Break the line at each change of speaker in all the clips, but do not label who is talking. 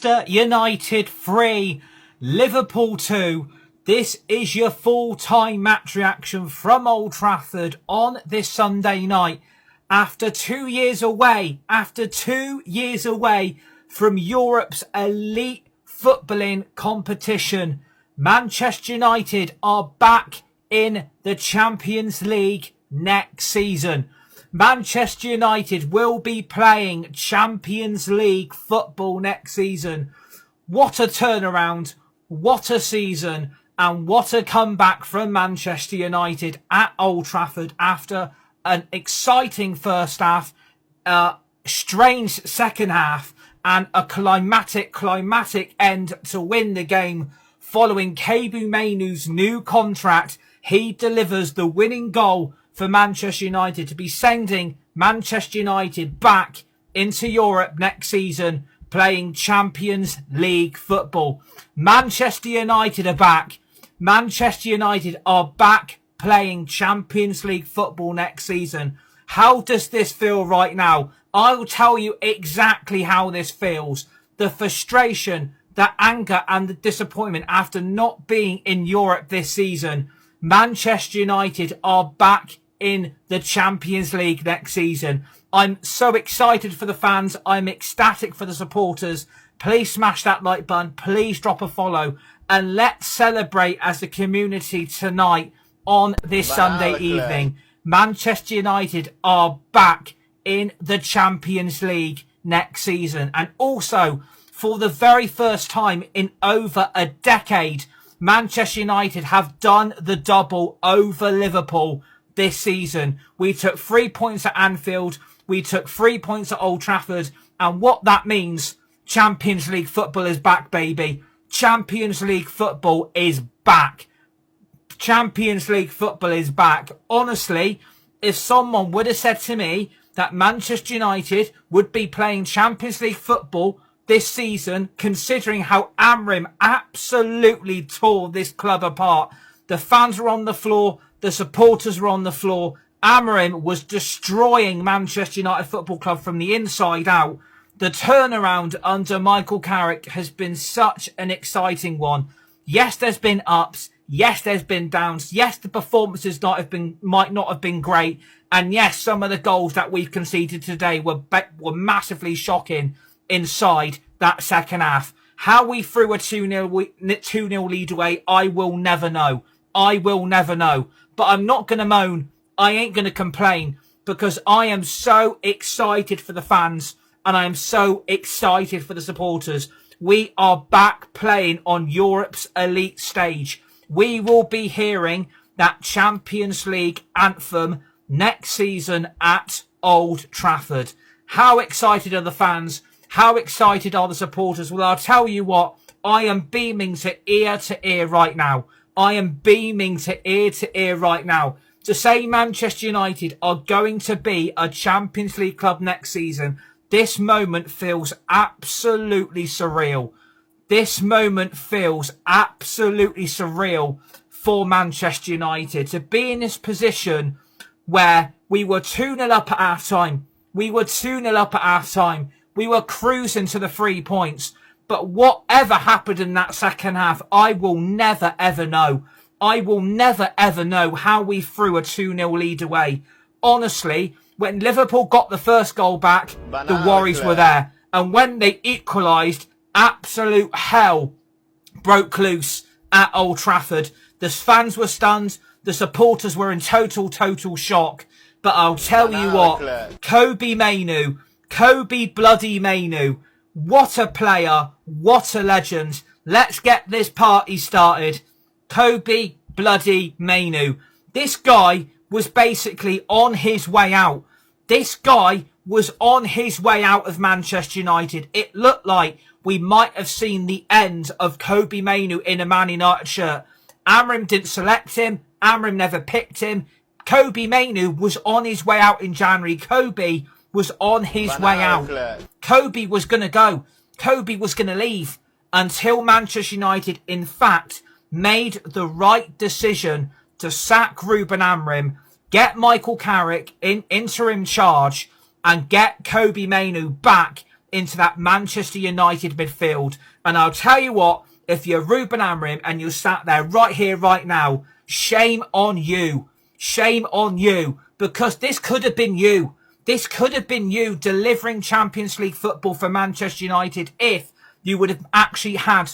Manchester United 3, Liverpool 2. This is your full-time match reaction from Old Trafford on this Sunday night. After 2 years away, from Europe's elite footballing competition, Manchester United are back in the Champions League next season. Manchester United will be playing Champions League football next season. What a turnaround, what a season, and what a comeback from Manchester United at Old Trafford after an exciting first half, a strange second half, and a climactic end to win the game. Following Kobbie Mainoo's new contract, he delivers the winning goal for Manchester United to be sending Manchester United back into Europe next season, playing Champions League football. Manchester United are back. Manchester United are back playing Champions League football next season. How does this feel right now? I will tell you exactly how this feels. The frustration, the anger and the disappointment after not being in Europe this season. Manchester United are back in the Champions League next season. I'm so excited for the fans. I'm ecstatic for the supporters. Please smash that like button. Please drop a follow. And let's celebrate as a community tonight on this Sunday evening. Manchester United are back in the Champions League next season. And also, for the very first time in over a decade, Manchester United have done the double over Liverpool this season. We took 3 points at Anfield. We took 3 points at Old Trafford. And what that means, Champions League football is back, baby. Champions League football is back. Champions League football is back. Honestly, if someone would have said to me that Manchester United would be playing Champions League football this season, considering how Amrim absolutely tore this club apart. The fans were on the floor. The supporters were on the floor. Amrim was destroying Manchester United Football Club from the inside out. The turnaround under Michael Carrick has been such an exciting one. Yes, there's been ups. Yes, there's been downs. Yes, the performances might not have been great. And yes, some of the goals that we've conceded today were massively shocking inside that second half. How we threw a 2-0 lead away, I will never know. I will never know. But I'm not going to moan. I ain't going to complain, because I am so excited for the fans and I am so excited for the supporters. We are back playing on Europe's elite stage. We will be hearing that Champions League anthem next season at Old Trafford. How excited are the fans? How excited are the supporters? Well, I'll tell you what, I am beaming to ear right now. I am beaming to ear right now. To say Manchester United are going to be a Champions League club next season, this moment feels absolutely surreal. This moment feels absolutely surreal for Manchester United. To be in this position where we were 2-0 up at half-time. We were 2-0 up at half-time. We were cruising to the 3 points. But whatever happened in that second half, I will never, ever know. I will never, ever know how we threw a 2-0 lead away. Honestly, when Liverpool got the first goal back, the worries were there. And when they equalised, absolute hell broke loose at Old Trafford. The fans were stunned. The supporters were in total shock. But I'll tell you what, Kobbie bloody Mainoo. What a player. What a legend. Let's get this party started. Kobbie bloody Mainoo. This guy was basically on his way out. This guy was on his way out of Manchester United. It looked like we might have seen the end of Kobbie Mainoo in a Man United shirt. Amrim didn't select him. Amrim never picked him. Kobbie Mainoo was on his way out in January. Kobbie was on his way out. Kobbie was going to go. Kobbie was going to leave until Manchester United, in fact, made the right decision to sack Ruben Amrim, get Michael Carrick in interim charge, and get Kobbie Mainoo back into that Manchester United midfield. And I'll tell you what, if you're Ruben Amorim and you're sat there right here, right now, shame on you. Shame on you. Because this could have been you. This could have been you delivering Champions League football for Manchester United if you would have actually had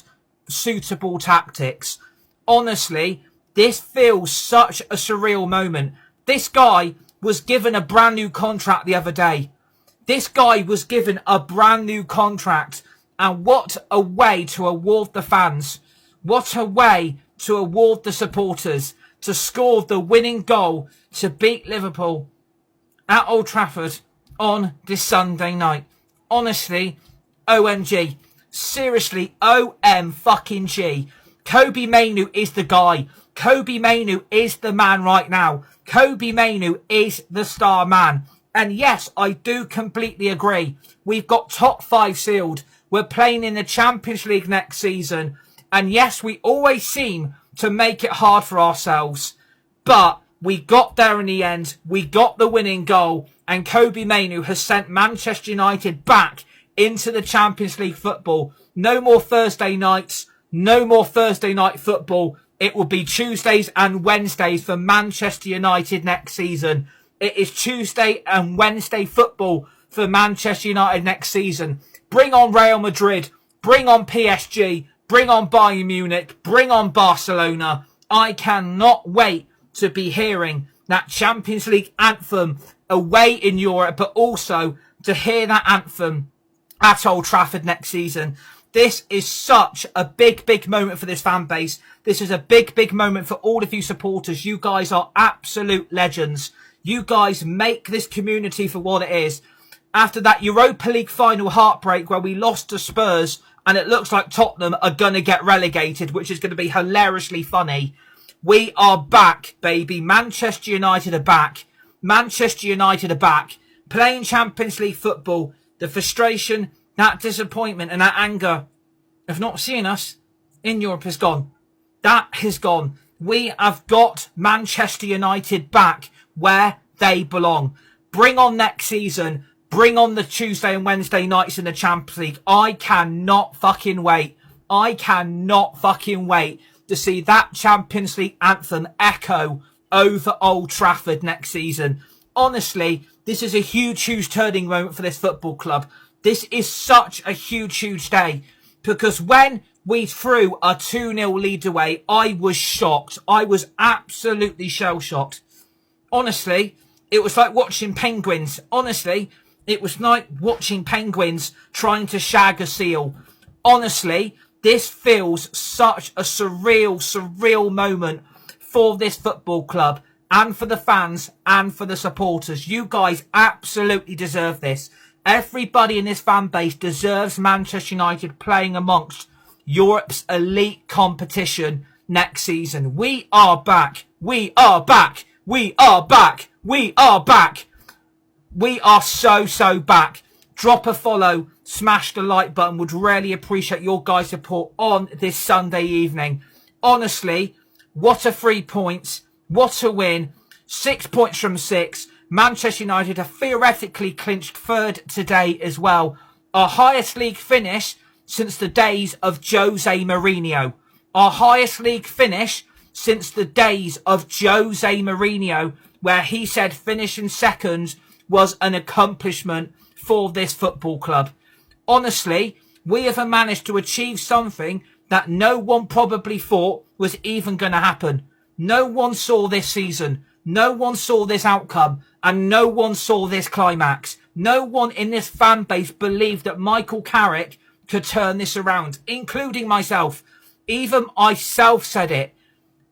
suitable tactics. Honestly, this feels such a surreal moment. This guy was given a brand new contract the other day. This guy was given a brand new contract. And what a way to award the fans. What a way to award the supporters. To score the winning goal to beat Liverpool at Old Trafford on this Sunday night. Honestly, OMG. Seriously, OM fucking G. Kobbie Mainoo is the guy. Kobbie Mainoo is the man right now. Kobbie Mainoo is the star man. And yes, I do completely agree. We've got top 5 sealed. We're playing in the Champions League next season. And yes, we always seem to make it hard for ourselves. But we got there in the end. We got the winning goal. And Kobbie Mainoo has sent Manchester United back into the Champions League football. No more Thursday nights. No more Thursday night football. It will be Tuesdays and Wednesdays for Manchester United next season. It is Tuesday and Wednesday football for Manchester United next season. Bring on Real Madrid. Bring on PSG. Bring on Bayern Munich. Bring on Barcelona. I cannot wait to be hearing that Champions League anthem away in Europe, but also to hear that anthem at Old Trafford next season. This is such a big, big moment for this fan base. This is a big, big moment for all of you supporters. You guys are absolute legends. You guys make this community for what it is. After that Europa League final heartbreak where we lost to Spurs and it looks like Tottenham are going to get relegated, which is going to be hilariously funny. We are back, baby. Manchester United are back. Manchester United are back. Playing Champions League football. The frustration, that disappointment and that anger of not seeing us in Europe has gone. That has gone. We have got Manchester United back where they belong. Bring on next season. Bring on the Tuesday and Wednesday nights in the Champions League. I cannot fucking wait. I cannot fucking wait to see that Champions League anthem echo over Old Trafford next season. Honestly, this is a huge, huge turning moment for this football club. This is such a huge, huge day. Because when we threw a 2-0 lead away, I was shocked. I was absolutely shell-shocked. Honestly, it was like watching penguins. Honestly, it was like watching penguins trying to shag a seal. Honestly, this feels such a surreal, surreal moment for this football club and for the fans and for the supporters. You guys absolutely deserve this. Everybody in this fan base deserves Manchester United playing amongst Europe's elite competition next season. We are back. We are back. We are back. We are back. We are so, so back. Drop a follow. Smash the like button. Would really appreciate your guys' support on this Sunday evening. Honestly, what a 3 points. What a win. 6 points from 6. Manchester United have theoretically clinched third today as well. Our highest league finish since the days of Jose Mourinho. Our highest league finish since the days of Jose Mourinho, where he said finishing second was an accomplishment for this football club. Honestly, we have managed to achieve something that no one probably thought was even going to happen. No one saw this season. No one saw this outcome. And no one saw this climax. No one in this fan base believed that Michael Carrick could turn this around, including myself. Even myself said it.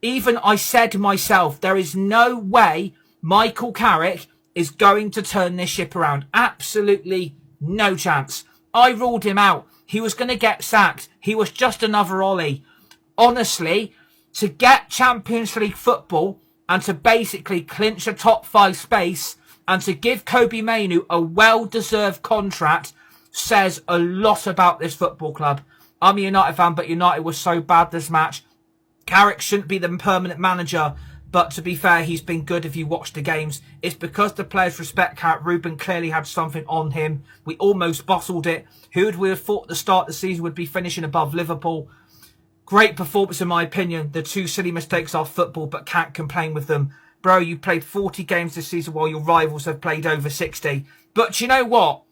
Even I said myself, there is no way Michael Carrick is going to turn this ship around. Absolutely no chance. I ruled him out. He was going to get sacked. He was just another Ollie. Honestly, to get Champions League football and to basically clinch a top 5 space and to give Kobbie Mainoo a well-deserved contract says a lot about this football club. I'm a United fan, but United was so bad this match. Carrick shouldn't be the permanent manager But to be fair, he's been good if you watch the games. It's because the players respect Cat. Ruben clearly had something on him. We almost bottled it. Who would we have thought at the start of the season would be finishing above Liverpool? Great performance in my opinion. The two silly mistakes are football, but can't complain with them. Bro, you played 40 games this season while your rivals have played over 60. But you know what?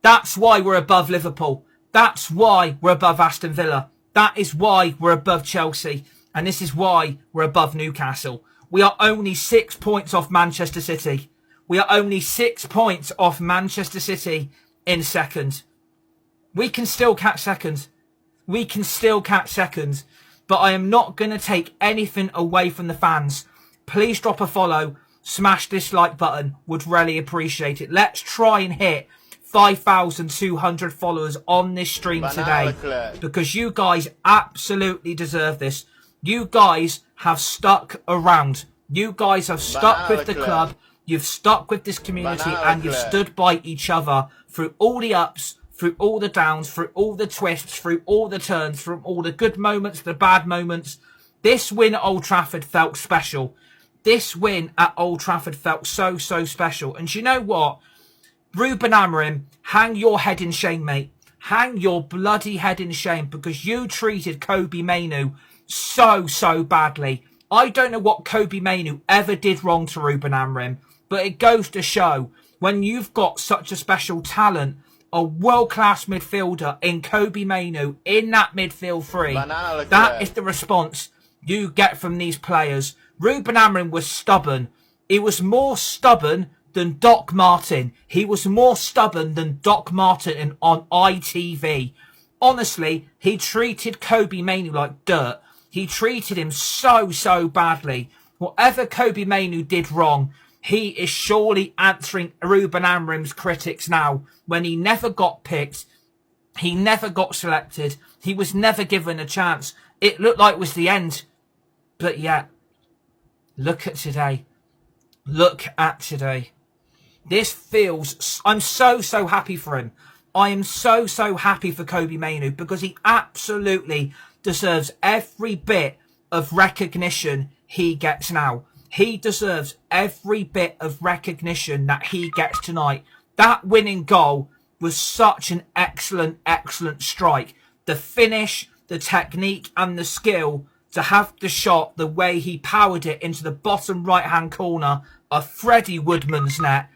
That's why we're above Liverpool. That's why we're above Aston Villa. That is why we're above Chelsea. And this is why we're above Newcastle. We are only 6 points off Manchester City. We are only 6 points off Manchester City in second. We can still catch second. We can still catch second. But I am not going to take anything away from the fans. Please drop a follow. Smash this like button. Would really appreciate it. Let's try and hit 5,200 followers on this stream today. Because you guys absolutely deserve this. You guys have stuck around. You guys have stuck with the club. You've stuck with this community and you've stood by each other through all the ups, through all the downs, through all the twists, through all the turns, through all the good moments, the bad moments. This win at Old Trafford felt special. This win at Old Trafford felt so, so special. And you know what? Ruben Amorim, hang your head in shame, mate. Hang your bloody head in shame because you treated Kobbie Mainoo so, so badly. I don't know what Kobbie Mainoo ever did wrong to Ruben Amorim, but it goes to show when you've got such a special talent, a world-class midfielder in Kobbie Mainoo in that midfield three, that is the response you get from these players. Ruben Amorim was stubborn. He was more stubborn than Doc Martin. He was more stubborn than Doc Martin on ITV. Honestly, he treated Kobbie Mainoo like dirt. He treated him so, so badly. Whatever Kobbie Mainoo did wrong, he is surely answering Ruben Amorim's critics now. When he never got picked, he never got selected, he was never given a chance. It looked like it was the end. But yet, look at today. Look at today. This feels... I'm so, so happy for him. I am so, so happy for Kobbie Mainoo because he absolutely deserves every bit of recognition he gets now. He deserves every bit of recognition that he gets tonight. That winning goal was such an excellent, excellent strike. The finish, the technique and the skill to have the shot the way he powered it into the bottom right-hand corner of Freddie Woodman's net.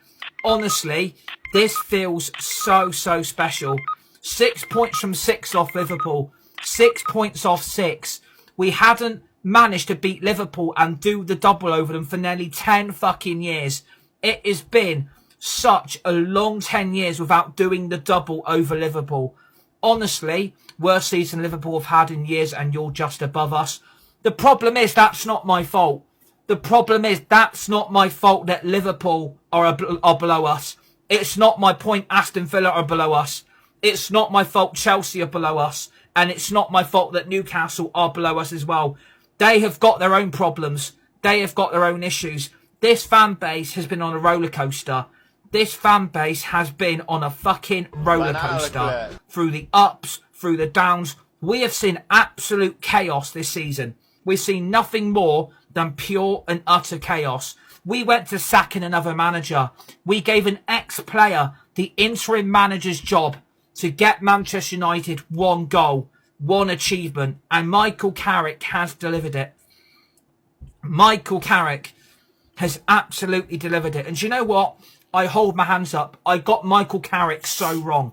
Honestly, this feels so, so special. 6 points from 6 off Liverpool. 6 points off 6. We hadn't managed to beat Liverpool and do the double over them for nearly 10 fucking years. It has been such a long 10 years without doing the double over Liverpool. Honestly, worst season Liverpool have had in years and you're just above us. The problem is that's not my fault. The problem is that's not my fault that Liverpool are below us. It's not my point Aston Villa are below us. It's not my fault Chelsea are below us. And it's not my fault that Newcastle are below us as well. They have got their own problems. They have got their own issues. This fan base has been on a roller coaster. This fan base has been on a fucking roller coaster. Through the ups, through the downs. We have seen absolute chaos this season. We've seen nothing more than pure and utter chaos. We went to sacking another manager. We gave an ex-player the interim manager's job to get Manchester United one goal, one achievement, and Michael Carrick has delivered it. Michael Carrick has absolutely delivered it. And do you know what? I hold my hands up. I got Michael Carrick so wrong.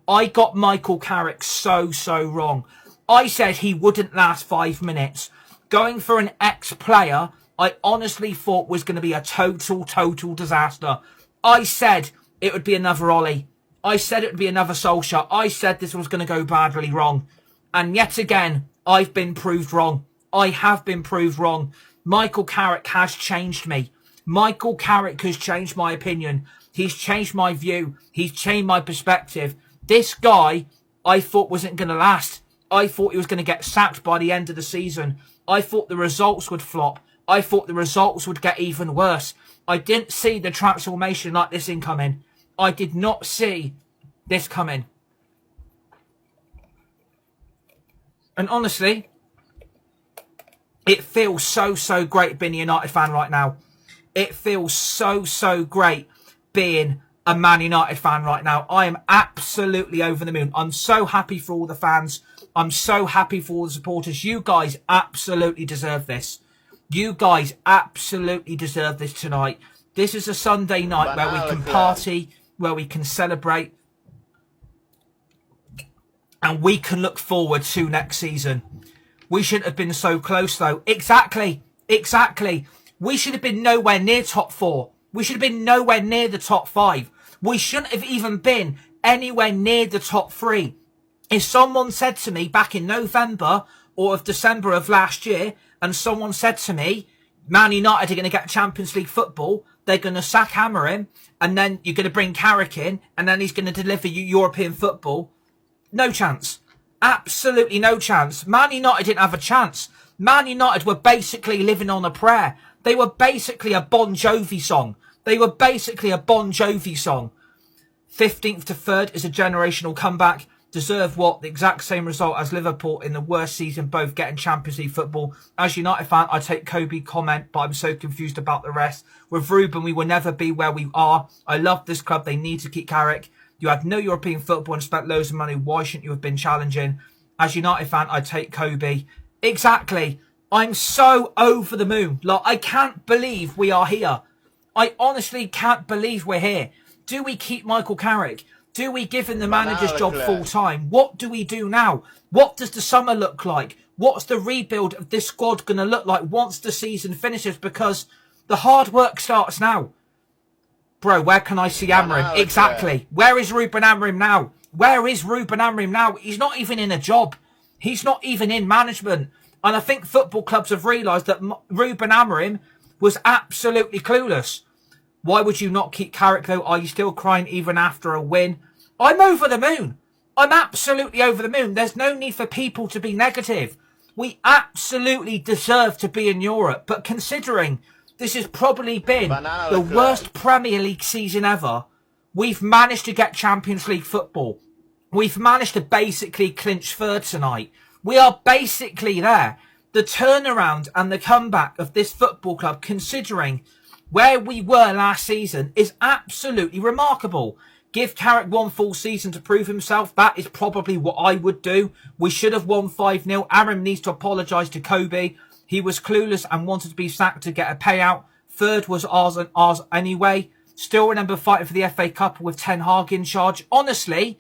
I got Michael Carrick so, so wrong. I said he wouldn't last 5 minutes. Going for an ex-player, I honestly thought was going to be a total disaster. I said it would be another Ollie. I said it would be another Solskjaer. I said this was going to go badly wrong. And yet again, I've been proved wrong. I have been proved wrong. Michael Carrick has changed me. Michael Carrick has changed my opinion. He's changed my view. He's changed my perspective. This guy, I thought wasn't going to last. I thought he was going to get sacked by the end of the season. I thought the results would flop. I thought the results would get even worse. I didn't see the transformation like this incoming. I did not see this coming. And honestly, It feels so great being a United fan right now. It feels so great being a Man United fan right now. I am absolutely over the moon. I'm so happy for all the fans. I'm so happy for all the supporters. You guys absolutely deserve this. You guys absolutely deserve this tonight. This is a Sunday night where we can party, where we can celebrate, and we can look forward to next season. We shouldn't have been so close, though. Exactly. We should have been nowhere near top 4. We should have been nowhere near the top 5. We shouldn't have even been anywhere near the top 3. If someone said to me back in November or of December of last year, and someone said to me, Man United are going to get Champions League football, they're going to sack Amorim, and then you're going to bring Carrick in, and then he's going to deliver you European football, no chance. Absolutely no chance. Man United didn't have a chance. Man United were basically living on a prayer. They were basically a Bon Jovi song. 15th to 3rd is a generational comeback. Deserve what? The exact same result as Liverpool in the worst season, both getting Champions League football. As a United fan, I take Kobe comment, but I'm so confused about the rest. With Ruben, we will never be where we are. I love this club. They need to keep Carrick. You had no European football and spent loads of money. Why shouldn't you have been challenging? As a United fan, I take Kobe. Exactly. I'm so over the moon. Like, I can't believe we are here. I honestly can't believe we're here. Do we keep Michael Carrick? Do we give him the manager's job full time? What do we do now? What does the summer look like? What's the rebuild of this squad going to look like once the season finishes? Because the hard work starts now. Bro, where can I see Amorim? Exactly. Where is Ruben Amorim now? Where is Ruben Amorim now? He's not even in a job. He's not even in management. And I think football clubs have realised that Ruben Amorim was absolutely clueless. Why would you not keep Carrick, though? Are you still crying even after a win? I'm over the moon. I'm absolutely over the moon. There's no need for people to be negative. We absolutely deserve to be in Europe. But considering this has probably been the worst Premier League season ever, we've managed to get Champions League football. We've managed to basically clinch 3rd tonight. We are basically there. The turnaround and the comeback of this football club, considering where we were last season, is absolutely remarkable. Give Carrick one full season to prove himself. That is probably what I would do. We should have won 5-0. Amorim needs to apologise to Kobe. He was clueless and wanted to be sacked to get a payout. 3rd was ours anyway. Still remember fighting for the FA Cup with Ten Hag in charge. Honestly,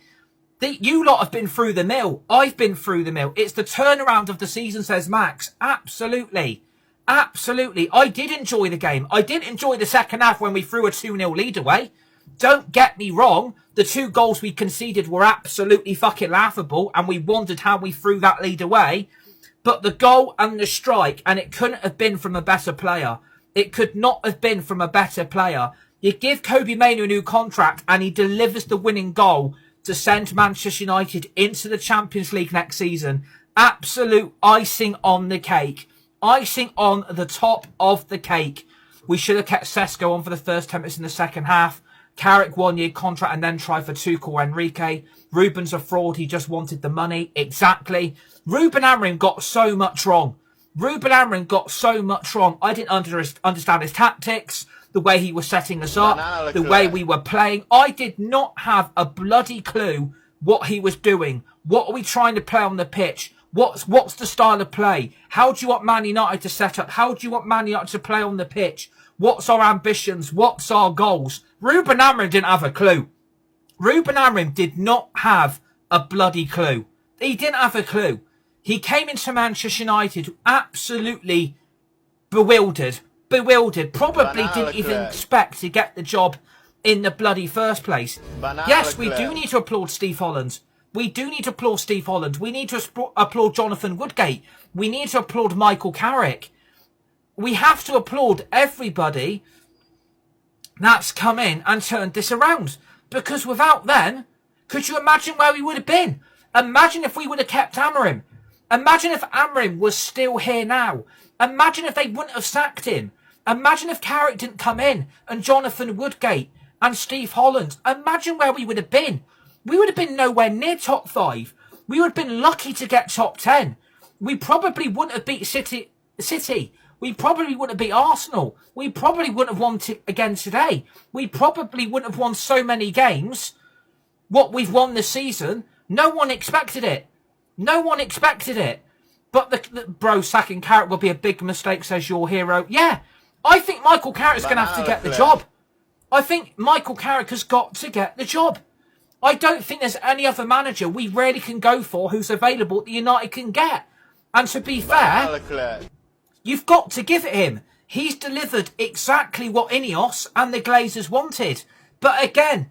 you lot have been through the mill. I've been through the mill. It's the turnaround of the season, says Max. Absolutely. Absolutely. I did enjoy the game. I did enjoy the second half when we threw a 2-0 lead away. Don't get me wrong. The 2 goals we conceded were absolutely fucking laughable, and we wondered how we threw that lead away. But the goal and the strike, and it couldn't have been from a better player. It could not have been from a better player. You give Kobe Mainoo a new contract, and he delivers the winning goal to send Manchester United into the Champions League next season. Absolute icing on the cake. Icing on the top of the cake. We should have kept Sesko on for the first 10 minutes in the second half. Carrick 1-year contract and then try for Tuchel or Enrique. Ruben's a fraud. He just wanted the money. Exactly. Ruben Amorim got so much wrong. I didn't understand his tactics, the way he was setting us up, the way we were playing. I did not have a bloody clue what he was doing. What are we trying to play on the pitch? What's the style of play? How do you want Man United to set up? How do you want Man United to play on the pitch? What's our ambitions? What's our goals? Ruben Amorim didn't have a clue. Ruben Amorim did not have a bloody clue. He didn't have a clue. He came into Manchester United absolutely bewildered. Probably didn't even expect to get the job in the bloody first place. Yes, we do need to applaud Steve Holland. We need to applaud Jonathan Woodgate. We need to applaud Michael Carrick. We have to applaud everybody that's come in and turned this around. Because without them, could you imagine where we would have been? Imagine if we would have kept Amorim. Imagine if Amorim was still here now. Imagine if they wouldn't have sacked him. Imagine if Carrick didn't come in and Jonathan Woodgate and Steve Holland. Imagine where we would have been. We would have been nowhere near top 5. We would have been lucky to get top 10. We probably wouldn't have beat City. City. We probably wouldn't have beat Arsenal. We probably wouldn't have won again today. We probably wouldn't have won so many games. What we've won this season, no one expected it. No one expected it. But bro, sacking Carrick will be a big mistake, says your hero. Yeah, I think Michael Carrick's going to have to get the job. I think Michael Carrick has got to get the job. I don't think there's any other manager we really can go for who's available that United can get. And to be fair, you've got to give it him. He's delivered exactly what Ineos and the Glazers wanted. But again,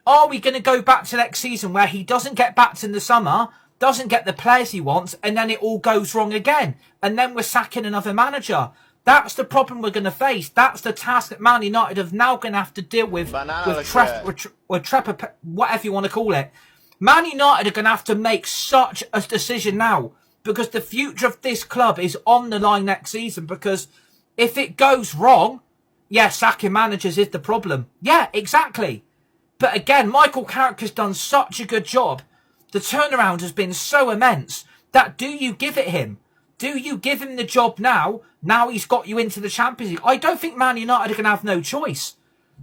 are we going to go back to next season where he doesn't get backed in the summer, doesn't get the players he wants, and then it all goes wrong again? And then we're sacking another manager. That's the problem we're going to face. That's the task that Man United have now going to have to deal with whatever you want to call it. Man United are going to have to make such a decision now, because the future of this club is on the line next season. Because if it goes wrong, yeah, sacking managers is the problem. Yeah, exactly. But again, Michael Carrick has done such a good job. The turnaround has been so immense that do you give it him? Do you give him the job now? Now he's got you into the Champions League. I don't think Man United are going to have no choice.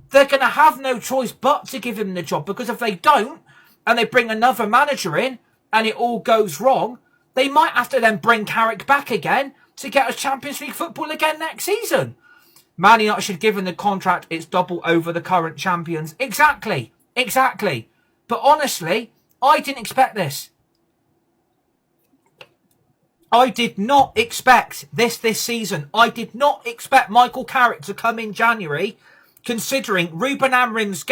They're going to have no choice but to give him the job, because if they don't, and they bring another manager in, and it all goes wrong, they might have to then bring Carrick back again to get us Champions League football again next season. Man United should give him the contract. It's double over the current champions. Exactly. Exactly. But honestly, I didn't expect this. I did not expect this season. I did not expect Michael Carrick to come in January, considering Ruben Amorim's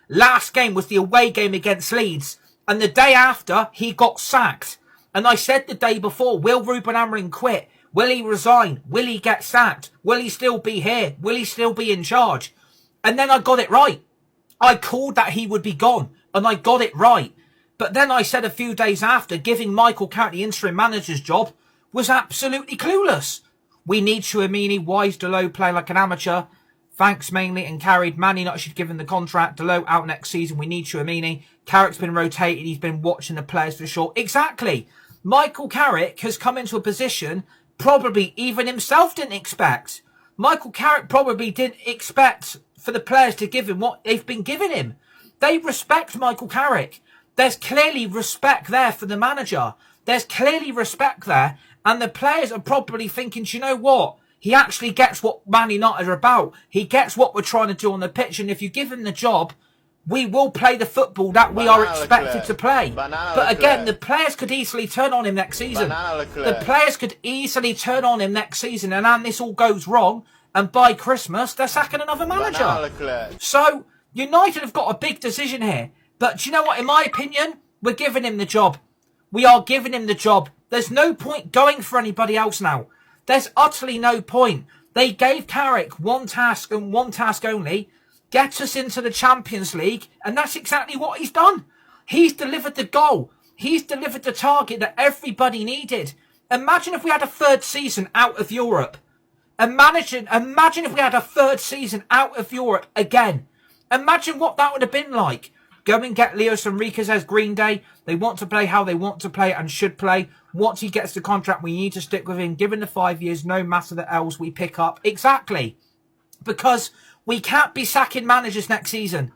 last game was the away game against Leeds. And the day after, he got sacked. And I said the day before, will Ruben Amorim quit? Will he resign? Will he get sacked? Will he still be here? Will he still be in charge? And then I got it right. I called that he would be gone, and I got it right. But then I said a few days after, giving Michael Carrick the interim manager's job was absolutely clueless. We need Tchouaméni, Wise, Dalot playing like an amateur. Thanks mainly and carried. Man United should give him the contract. Dalot out next season. We need Tchouaméni. Carrick's been rotated. He's been watching the players for sure. Exactly. Michael Carrick has come into a position probably even himself didn't expect. Michael Carrick probably didn't expect for the players to give him what they've been giving him. They respect Michael Carrick. There's clearly respect there for the manager. There's clearly respect there. And the players are probably thinking, do you know what? He actually gets what Man United are about. He gets what we're trying to do on the pitch. And if you give him the job, we will play the football that we are expected to play. But again, the players could easily turn on him next season. The players could easily turn on him next season. And then this all goes wrong. And by Christmas, they're sacking another manager. So United have got a big decision here. But do you know what? In my opinion, we're giving him the job. We are giving him the job. There's no point going for anybody else now. There's utterly no point. They gave Carrick one task and one task only. Get us into the Champions League. And that's exactly what he's done. He's delivered the goal. He's delivered the target that everybody needed. Imagine if we had a third season out of Europe. Imagine if we had a third season out of Europe again. Imagine what that would have been like. Go and get Luis Enriquez as Green Day. They want to play how they want to play and should play. Once he gets the contract, we need to stick with him. Given the 5 years, no matter the L's we pick up. Exactly. Because we can't be sacking managers next season.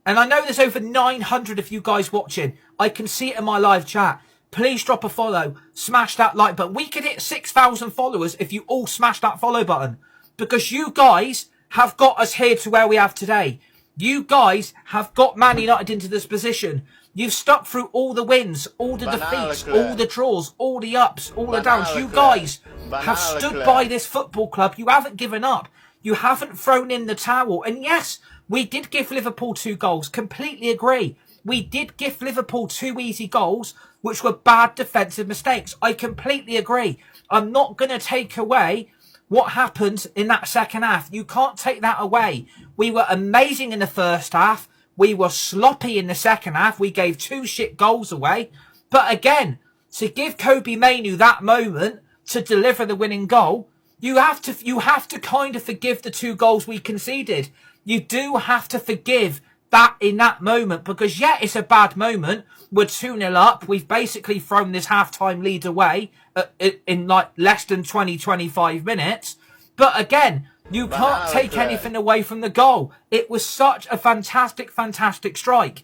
And I know there's over 900 of you guys watching. I can see it in my live chat. Please drop a follow. Smash that like button. We could hit 6,000 followers if you all smash that follow button. Because you guys have got us here to where we have today. You guys have got Man United into this position. You've stuck through all the wins, all the defeats, all the draws, all the ups, all the downs. You guys have stood by this football club. You haven't given up. You haven't thrown in the towel. And yes, we did give Liverpool 2 goals. Completely agree. We did give Liverpool 2 easy goals, which were bad defensive mistakes. I completely agree. I'm not going to take away what happened in that second half. You can't take that away. We were amazing in the first half. We were sloppy in the second half. We gave 2 shit goals away. But again, to give Kobe Mainoo that moment to deliver the winning goal, you have to kind of forgive the 2 goals we conceded. You do have to forgive that in that moment, because yeah, it's a bad moment. We're 2-0 up. We've basically thrown this half-time lead away, in like less than 20, 25 minutes. But again, you can't take anything away from the goal. It was such a fantastic, fantastic strike.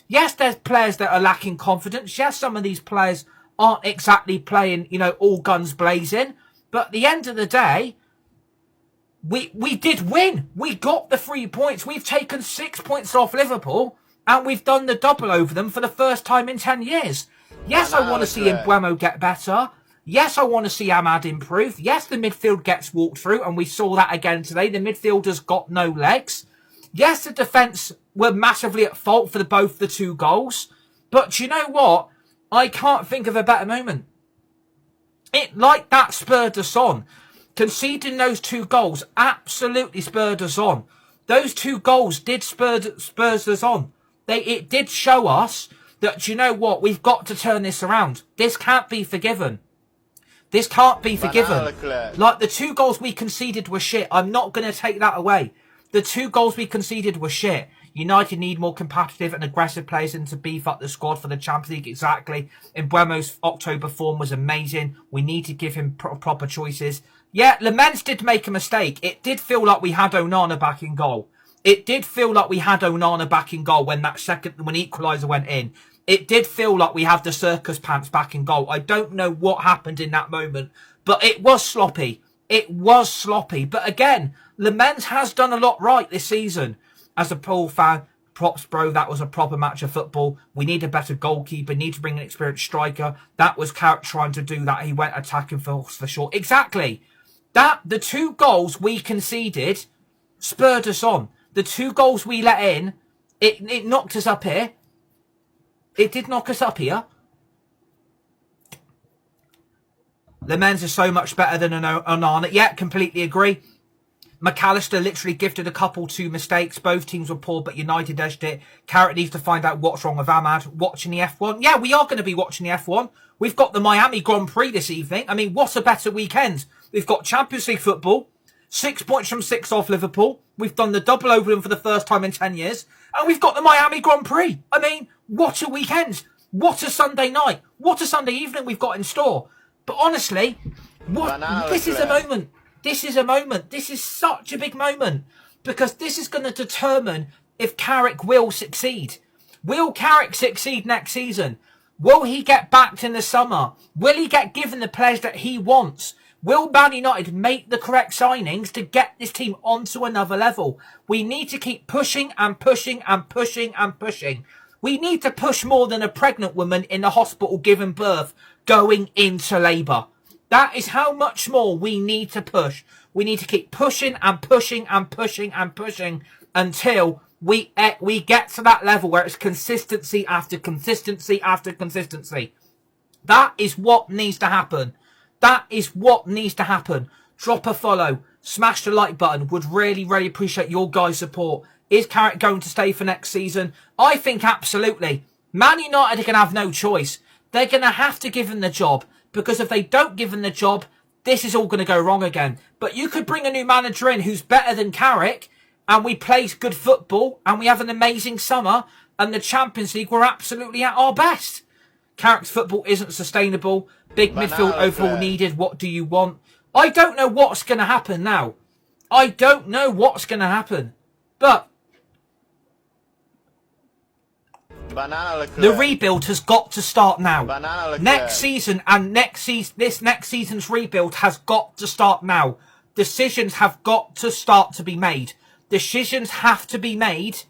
Yes, there's players that are lacking confidence. Yes, some of these players aren't exactly playing, all guns blazing. But at the end of the day, we did win. We got the 3 points. We've taken 6 points off Liverpool, and we've done the double over them for the first time in 10 years. Yes, I want to see Mbeumo get better. Yes, I want to see Ahmad improve. Yes, the midfield gets walked through, and we saw that again today. The midfielders got no legs. Yes, the defence were massively at fault for both the 2 goals. But you know what? I can't think of a better moment. That spurred us on. Conceding those 2 goals absolutely spurred us on. Those 2 goals did spurs us on. It did show us that, you know what, we've got to turn this around. This can't be forgiven. This can't be forgiven. Like, the 2 goals we conceded were shit. I'm not going to take that away. The 2 goals we conceded were shit. United need more competitive and aggressive players and to beef up the squad for the Champions League. Exactly. Mbeumo's October form was amazing. We need to give him proper choices. Yeah, Lamens did make a mistake. It did feel like we had Onana back in goal. It did feel like we had Onana back in goal when equaliser went in. It did feel like we had the circus pants back in goal. I don't know what happened in that moment, but it was sloppy. It was sloppy. But again, Lamens has done a lot right this season. As a Paul fan, props, bro. That was a proper match of football. We need a better goalkeeper. Need to bring an experienced striker. That was Carrick trying to do that. He went attacking for short. Exactly. The 2 goals we conceded spurred us on. The 2 goals we let in, it knocked us up here. It did knock us up here. Lamens is so much better than Onana. Yeah, completely agree. McAllister literally gifted a couple 2 mistakes. Both teams were poor, but United edged it. Carrick needs to find out what's wrong with Ahmad. Watching the F1. Yeah, we are going to be watching the F1. We've got the Miami Grand Prix this evening. I mean, what a better weekend. We've got Champions League football. 6 points from 6 off Liverpool. We've done the double over them for the first time in 10 years. And we've got the Miami Grand Prix. I mean, what a weekend. What a Sunday night. What a Sunday evening we've got in store. But honestly, this is a moment. This is a moment. This is such a big moment. Because this is going to determine if Carrick will succeed. Will Carrick succeed next season? Will he get backed in the summer? Will he get given the players that he wants? Will Man United make the correct signings to get this team onto another level? We need to keep pushing and pushing and pushing and pushing. We need to push more than a pregnant woman in the hospital giving birth going into labour. That is how much more we need to push. We need to keep pushing and pushing and pushing and pushing until we get to that level where it's consistency after consistency after consistency. That is what needs to happen. That is what needs to happen. Drop a follow. Smash the like button. Would really, really appreciate your guys' support. Is Carrick going to stay for next season? I think absolutely. Man United are going to have no choice. They're going to have to give him the job. Because if they don't give him the job, this is all going to go wrong again. But you could bring a new manager in who's better than Carrick, and we play good football, and we have an amazing summer, and the Champions League, we're absolutely at our best. Carrick's football isn't sustainable. Big midfield overall needed. What do you want? I don't know what's going to happen now. I don't know what's going to happen. But the rebuild has got to start now. Next season and this next season's rebuild has got to start now. Decisions have got to start to be made. Decisions have to be made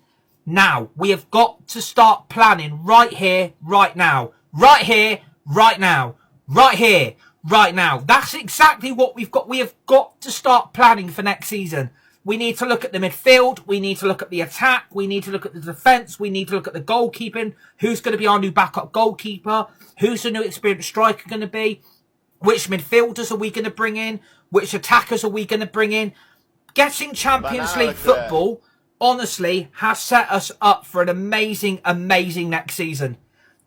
now. We have got to start planning right here, right now. Right here, right now. Right here, right now. That's exactly what we've got. We have got to start planning for next season. We need to look at the midfield. We need to look at the attack. We need to look at the defence. We need to look at the goalkeeping. Who's going to be our new backup goalkeeper? Who's the new experienced striker going to be? Which midfielders are we going to bring in? Which attackers are we going to bring in? Getting Champions League football, honestly, has set us up for an amazing, amazing next season.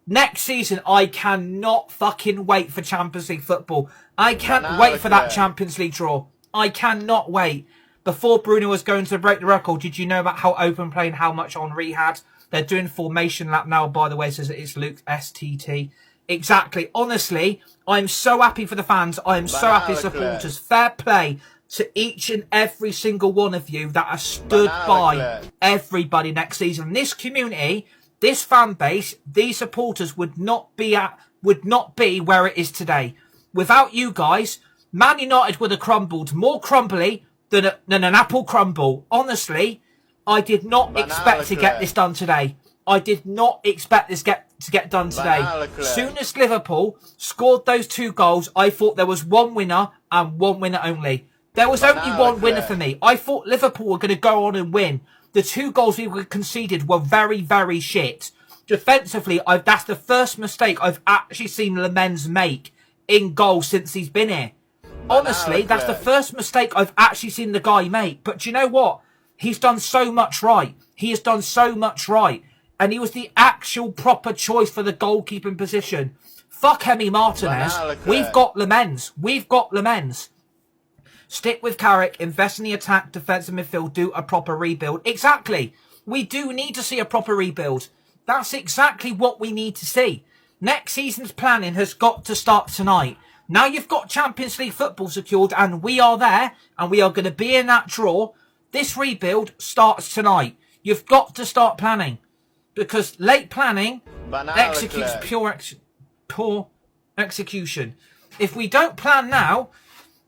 Next season, I cannot fucking wait for Champions League football. I can't wait for that Champions League draw. I cannot wait. Before Bruno was going to break the record, did you know about how open play and how much Henry had? They're doing formation lap now, by the way, says it's Luke STT. Exactly. Honestly, I'm so happy for the fans. I am so happy for supporters. Fair play to each and every single one of you that has stood by everybody next season. This community, this fan base, these supporters would not be where it is today. Without you guys, Man United would have crumbled more crumbly than an apple crumble. Honestly, I did not expect to get this done today. I did not expect this to get done today. Soon as Liverpool scored those 2 goals, I thought there was one winner and one winner only. There was only one winner for me. I thought Liverpool were going to go on and win. The 2 goals we were conceded were very, very shit. Defensively, that's the first mistake I've actually seen Lamens make in goal since he's been here. Honestly, that's the first mistake I've actually seen the guy make. But do you know what? He's done so much right. He has done so much right. And he was the actual proper choice for the goalkeeping position. Fuck Emi Martinez. We've got Lamens. We've got Lamens. Stick with Carrick. Invest in the attack, defensive midfield. Do a proper rebuild. Exactly. We do need to see a proper rebuild. That's exactly what we need to see. Next season's planning has got to start tonight. Now you've got Champions League football secured and we are there and we are going to be in that draw. This rebuild starts tonight. You've got to start planning because late planning executes poor execution. If we don't plan now,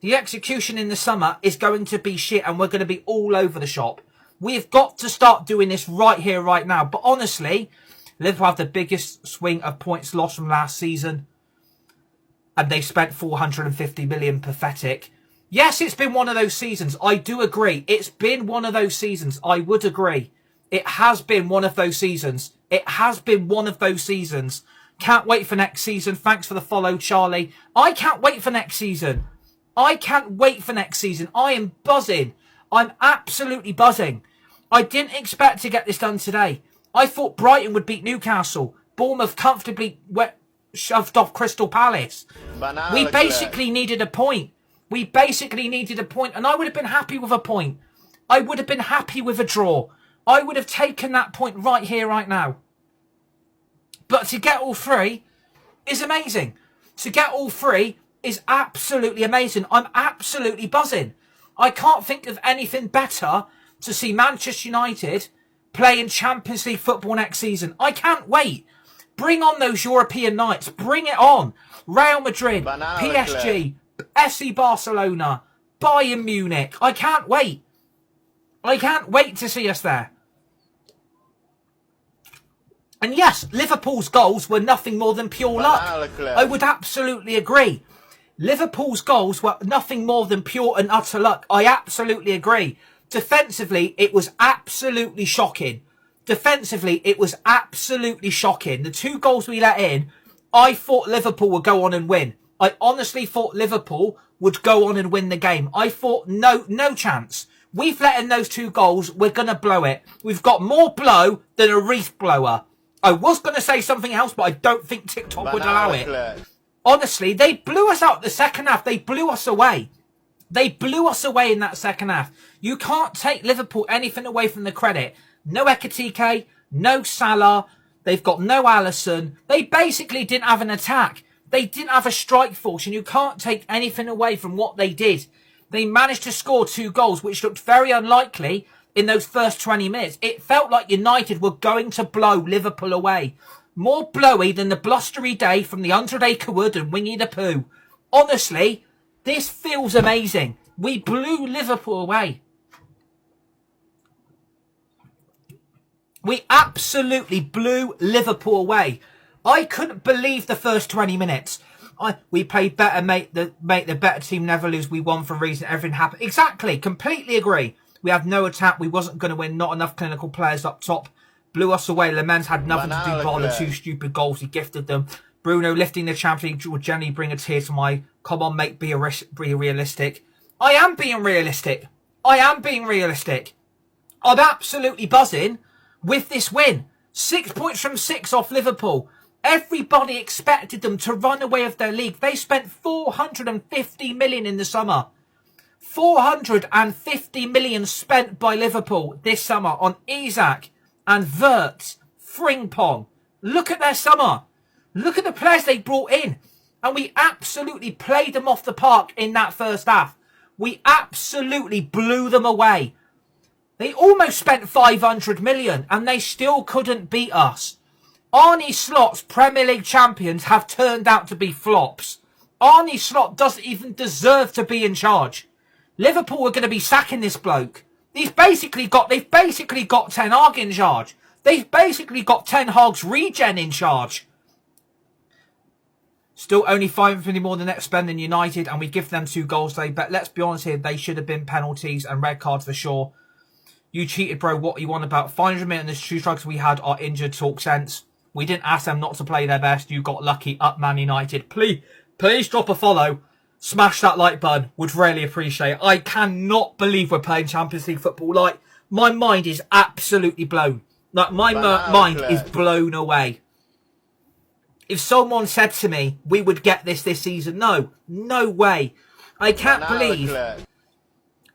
the execution in the summer is going to be shit and we're going to be all over the shop. We've got to start doing this right here, right now. But honestly, Liverpool have the biggest swing of points lost from last season. And they spent 450 million. Pathetic. Yes, it's been one of those seasons. I do agree. It's been one of those seasons. I would agree. It has been one of those seasons. It has been one of those seasons. Can't wait for next season. Thanks for the follow, Charlie. I can't wait for next season. I can't wait for next season. I am buzzing. I'm absolutely buzzing. I didn't expect to get this done today. I thought Brighton would beat Newcastle. Bournemouth comfortably shoved off Crystal Palace. We basically needed a point. We basically needed a point, and I would have been happy with a point. I would have been happy with a draw. I would have taken that point right here, right now. But to get all 3 is amazing. To get all 3 is absolutely amazing. I'm absolutely buzzing. I can't think of anything better to see Manchester United play in Champions League football next season. I can't wait. Bring on those European nights. Bring it on. Real Madrid, PSG, FC Barcelona, Bayern Munich. I can't wait. I can't wait to see us there. And yes, Liverpool's goals were nothing more than pure luck. I would absolutely agree. Liverpool's goals were nothing more than pure and utter luck. I absolutely agree. Defensively, it was absolutely shocking. Defensively, it was absolutely shocking. The 2 goals we let in, I thought Liverpool would go on and win. I honestly thought Liverpool would go on and win the game. I thought no chance. We've let in those 2 goals. We're going to blow it. We've got more blow than a wreath blower. I was going to say something else, but I don't think TikTok would allow it. Honestly, they blew us out the second half. They blew us away. They blew us away in that second half. You can't take Liverpool anything away from the credit. No Ekitike, no Salah. They've got no Alisson. They basically didn't have an attack. They didn't have a strike force, and you can't take anything away from what they did. They managed to score 2 goals, which looked very unlikely in those first 20 minutes. It felt like United were going to blow Liverpool away. More blowy than the blustery day from the 100-acre wood and Winnie the Pooh. Honestly, this feels amazing. We blew Liverpool away. We absolutely blew Liverpool away. I couldn't believe the first 20 minutes. We played better, make the better team never lose. We won for a reason. Everything happened. Exactly. Completely agree. We had no attack. We wasn't going to win. Not enough clinical players up top. Blew us away. Lamens had nothing to do but the 2 stupid goals he gifted them. Bruno lifting the Champions League would generally bring a tear to my eye. Come on, mate, be realistic. I am being realistic. I am being realistic. I'm absolutely buzzing with this win. 6 points from 6 off Liverpool. Everybody expected them to run away with their league. They spent 450 million in the summer. 450 million spent by Liverpool this summer on Isak and Wirtz, Frimpong. Look at their summer. Look at the players they brought in. And we absolutely played them off the park in that first half. We absolutely blew them away. They almost spent 500 million and they still couldn't beat us. Arne Slot's Premier League champions have turned out to be flops. Arne Slot doesn't even deserve to be in charge. Liverpool are going to be sacking this bloke. They've basically got Ten Hag in charge. They've basically got Ten Hag's regen in charge. Still only 5 million more than net spend than United, and we give them 2 goals today. But let's be honest here, they should have been penalties and red cards for sure. You cheated, bro. What you want about 500 million? The 2 strikers we had are injured. Talk sense. We didn't ask them not to play their best. You got lucky. Up, Man United. Please drop a follow. Smash that like button. Would really appreciate it. I cannot believe we're playing Champions League football. Like, my mind is absolutely blown. Like, my mind is blown away. If someone said to me, we would get this season, no way. I can't believe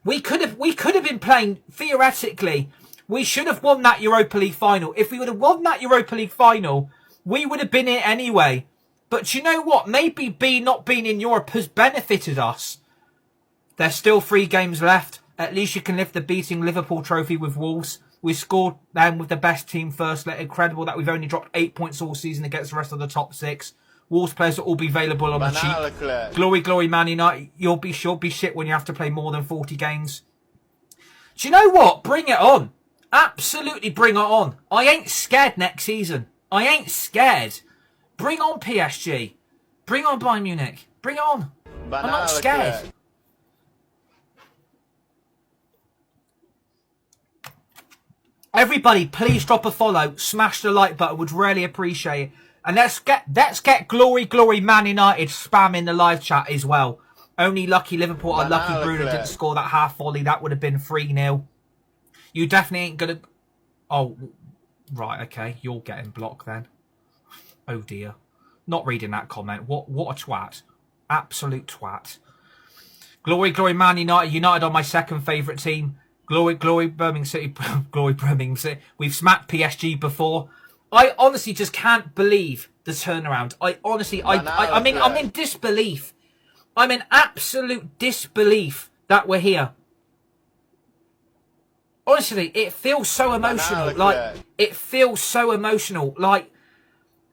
we could have been playing, theoretically, we should have won that Europa League final. If we would have won that Europa League final, we would have been in anyway. But you know what? Maybe not being in Europe has benefited us. There's still 3 games left. At least you can lift the beating Liverpool trophy with Wolves. We scored them with the best team first. Incredible that we've only dropped 8 points all season against the rest of the top 6. Wolves players will all be available on the cheap. Glory, Man United. You'll be shit when you have to play more than 40 games. Do you know what? Bring it on. Absolutely bring it on. I ain't scared next season. I ain't scared. Bring on PSG. Bring on Bayern Munich. Bring it on. I'm not scared. Everybody, please drop a follow. Smash the like button. Would really appreciate it. And let's get glory, Man United spamming the live chat as well. Only lucky Liverpool or lucky Bruno didn't score that half volley. That would have been 3-0. You definitely ain't gonna... Oh, right, okay. You're getting blocked then. Oh dear. Not reading that comment. What a twat. Absolute twat. Glory, Man United. United are my second favourite team. Glory, Birmingham City. Glory, Birmingham City. We've smacked PSG before. I honestly just can't believe the turnaround. I mean, I'm in disbelief. I'm in absolute disbelief that we're here. Honestly, it feels so emotional. Like, it feels so emotional. Like,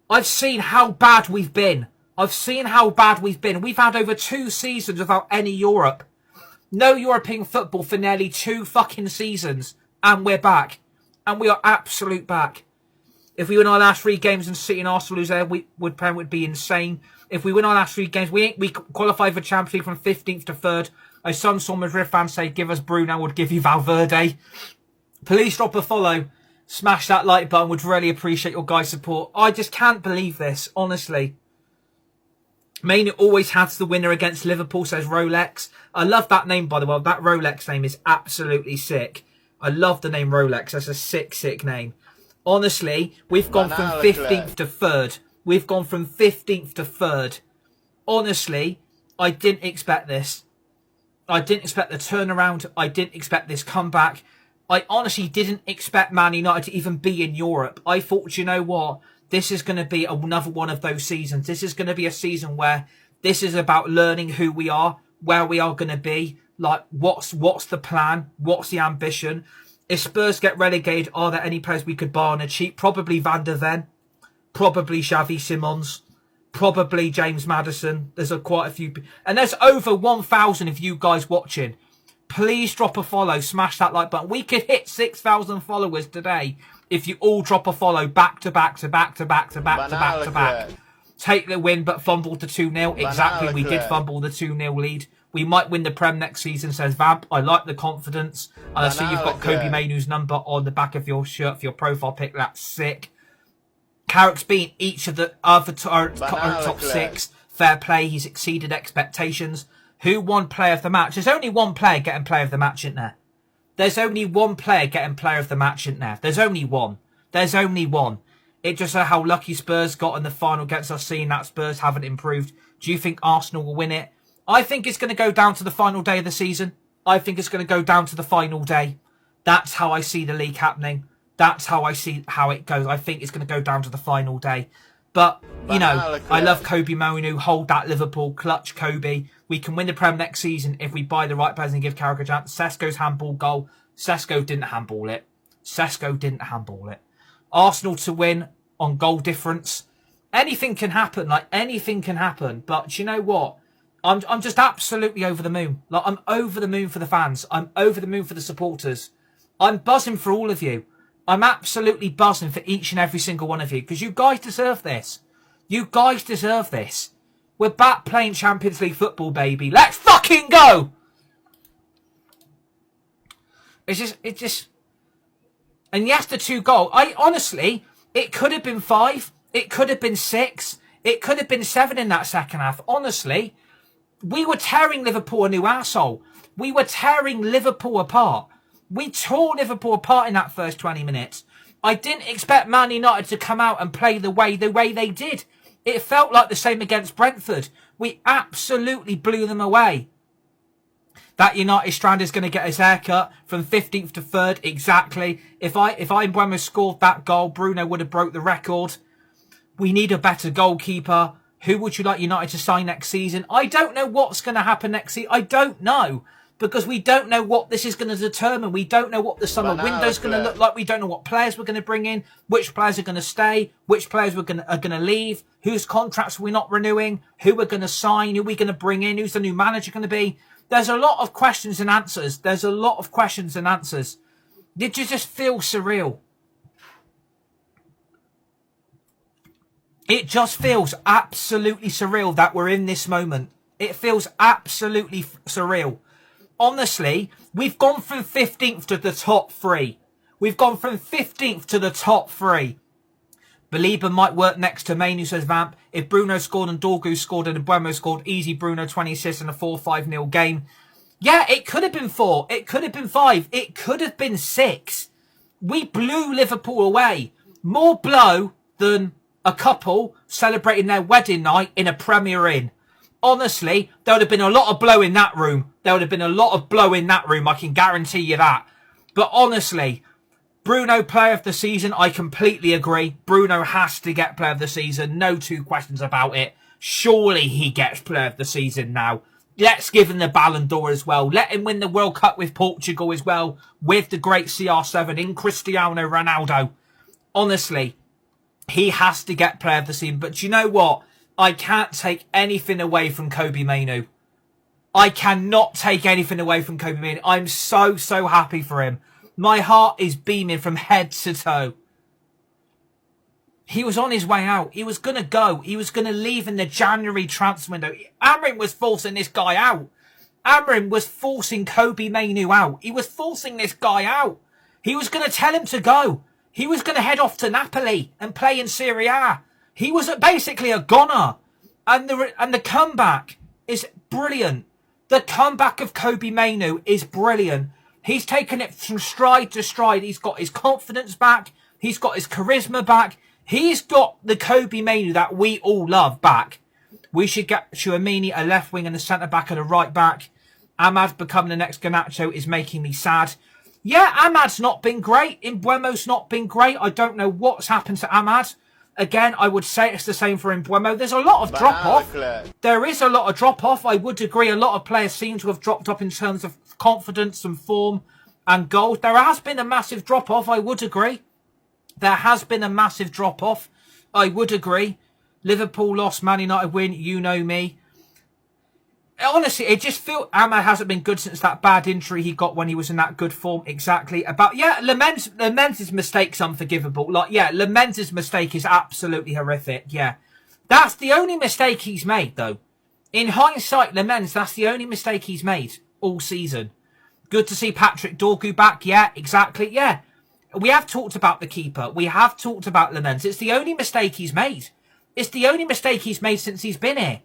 I've seen how bad we've been. We've had over 2 seasons without any Europe. No European football for nearly 2 fucking seasons. And we're back. And we are absolute back. If we win our last 3 games and City and Arsenal lose there, would be insane. If we win our last 3 games, we qualify for Champions League from 15th to 3rd. As some Madrid fans say, give us Bruno, would give you Valverde. Please drop a follow. Smash that like button. Would really appreciate your guys' support. I just can't believe this, honestly. Maine always has the winner against Liverpool, says Rolex. I love that name, by the way. That Rolex name is absolutely sick. I love the name Rolex. That's a sick name. Honestly, we've gone from 15th to 3rd. We've gone from 15th to 3rd. Honestly, I didn't expect this. I didn't expect the turnaround. I didn't expect this comeback. I honestly didn't expect Man United to even be in Europe. I thought, you know what? This is going to be another one of those seasons. This is going to be a season where this is about learning who we are, where we are going to be. Like, what's the plan? What's the ambition? If Spurs get relegated, are there any players we could buy on a cheap? Probably Van der Ven. Probably Xavi Simons. Probably James Maddison. There's quite a few. And there's over 1,000 of you guys watching. Please drop a follow. Smash that like button. We could hit 6,000 followers today if you all drop a follow back to back. Take the win, but fumbled the 2-0. Exactly, we did fumble the 2-0 lead. We might win the Prem next season, says Vamp. I like the confidence. And I see you've got Kobe Mainoo's number on the back of your shirt for your profile pic. That's sick. Carrick's beat each of the other top 6. Fair play. He's exceeded expectations. Who won player of the match? There's only one player getting player of the match, isn't there? There's only one player getting player of the match, isn't there? There's only one. It just shows how lucky Spurs got in the final against us, seeing that Spurs haven't improved. Do you think Arsenal will win it? I think it's going to go down to the final day of the season. I think it's going to go down to the final day. That's how I see the league happening. That's how I see how it goes. I think it's going to go down to the final day. But, you know, I love Kobe Manu. Hold that, Liverpool. Clutch Kobe. We can win the Prem next season if we buy the right players and give Carragher a chance. Sesko's handball goal. Sesko didn't handball it. Sesko didn't handball it. Arsenal to win on goal difference. Anything can happen. Like, anything can happen. But you know what? I'm just absolutely over the moon. Like, I'm over the moon for the fans. I'm over the moon for the supporters. I'm buzzing for all of you. I'm absolutely buzzing for each and every single one of you, because you guys deserve this. You guys deserve this. We're back playing Champions League football, baby. Let's fucking go! It's just... And yes, the 2 goals. Honestly, it could have been 5. It could have been 6. It could have been 7 in that second half. Honestly, we were tearing Liverpool a new arsehole. We were tearing Liverpool apart. We tore Liverpool apart in that first 20 minutes. I didn't expect Man United to come out and play the way they did. It felt like the same against Brentford. We absolutely blew them away. That United strand is going to get his haircut from 15th to 3rd. Exactly. If I Mbeumo scored that goal, Bruno would have broke the record. We need a better goalkeeper. Who would you like United to sign next season? I don't know what's going to happen next season. I don't know. Because we don't know what this is going to determine. We don't know what the summer window is going to look like. We don't know what players we're going to bring in, which players are going to stay, which players are going to leave, whose contracts we're not renewing, who we're going to sign, who we're going to bring in, who's the new manager going to be. There's a lot of questions and answers. There's a lot of questions and answers. Did you just feel surreal? It just feels absolutely surreal that we're in this moment. It feels absolutely surreal. Honestly, we've gone from 15th to the top 3. We've gone from 15th to the top 3. Belieber might work next to Mainu, says Vamp. If Bruno scored and Dorgu scored and Mbeumo scored, easy Bruno 20 assists in a 4-5-0 game. Yeah, it could have been 4. It could have been 5. It could have been 6. We blew Liverpool away. More blow than a couple celebrating their wedding night in a Premier Inn. Honestly, there would have been a lot of blow in that room. There would have been a lot of blow in that room. I can guarantee you that. But honestly, Bruno, player of the season, I completely agree. Bruno has to get player of the season. No 2 questions about it. Surely he gets player of the season now. Let's give him the Ballon d'Or as well. Let him win the World Cup with Portugal as well. With the great CR7 in Cristiano Ronaldo. Honestly, he has to get player of the season. But you know what? I can't take anything away from Kobe Manu. I cannot take anything away from Kobe Manu. I'm so happy for him. My heart is beaming from head to toe. He was on his way out. He was going to go. He was going to leave in the January transfer window. Amorim was forcing this guy out. Amorim was forcing Kobe Manu out. He was forcing this guy out. He was going to tell him to go. He was going to head off to Napoli and play in Serie A. He was basically a goner. And the comeback is brilliant. The comeback of Kobe Manu is brilliant. He's taken it from stride to stride. He's got his confidence back. He's got his charisma back. He's got the Kobe Manu that we all love back. We should get Chouameni a left wing and a centre-back and a right-back. Ahmad becoming the next Garnacho is making me sad. Yeah, Ahmad's not been great. Mbeumo's not been great. I don't know what's happened to Ahmad. Again, I would say it's the same for Mbeumo. There's a lot of drop-off. There is a lot of drop-off. I would agree. A lot of players seem to have dropped off in terms of confidence and form and goals. There has been a massive drop-off. I would agree. There has been a massive drop-off. I would agree. Liverpool lost, Man United win. You know me. Honestly, it just feels Ahmad hasn't been good since that bad injury he got when he was in that good form. Exactly. Lamens' mistake's unforgivable. Lamens' mistake is absolutely horrific. Yeah. That's the only mistake he's made, though. In hindsight, Lamens, that's the only mistake he's made all season. Good to see Patrick Dorgu back. Yeah, exactly. Yeah. We have talked about the keeper. We have talked about Lamens. It's the only mistake he's made. It's the only mistake he's made since he's been here.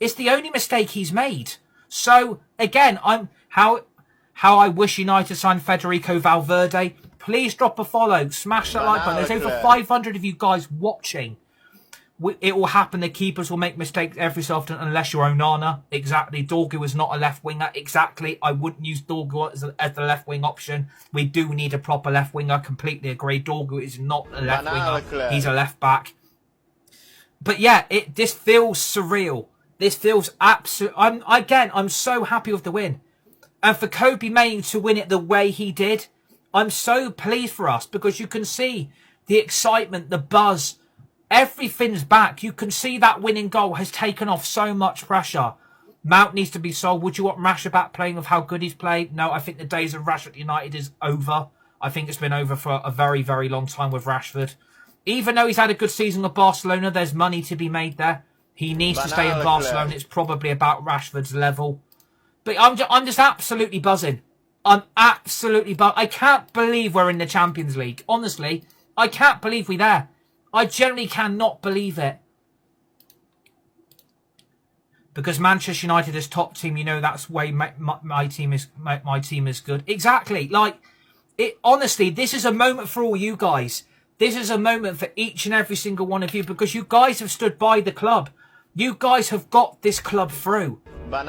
It's the only mistake he's made. So, again, how I wish United signed Federico Valverde. Please drop a follow. Smash that like button. There's over 500 of you guys watching. It will happen. The keepers will make mistakes every so often unless you're Onana. Exactly. Dorgu is not a left winger. Exactly. I wouldn't use Dorgu as the left wing option. We do need a proper left winger. Completely agree. Dorgu is not a left winger. He's a left back. But yeah, this feels surreal. This feels absolute. I'm so happy with the win. And for Kobe Mane to win it the way he did, I'm so pleased for us, because you can see the excitement, the buzz, everything's back. You can see that winning goal has taken off so much pressure. Mount needs to be sold. Would you want Rashford back playing with how good he's played? No, I think the days of Rashford United is over. I think it's been over for a very, very long time with Rashford. Even though he's had a good season with Barcelona, there's money to be made there. He needs to stay in Barcelona. It's probably about Rashford's level. But I'm just absolutely buzzing. I'm absolutely buzzing. I can't believe we're in the Champions League. Honestly, I can't believe we're there. I generally cannot believe it. Because Manchester United is top team, you know that's why my team is good. Exactly. Like, honestly, this is a moment for all you guys. This is a moment for each and every single one of you, because you guys have stood by the club. You guys have got this club through.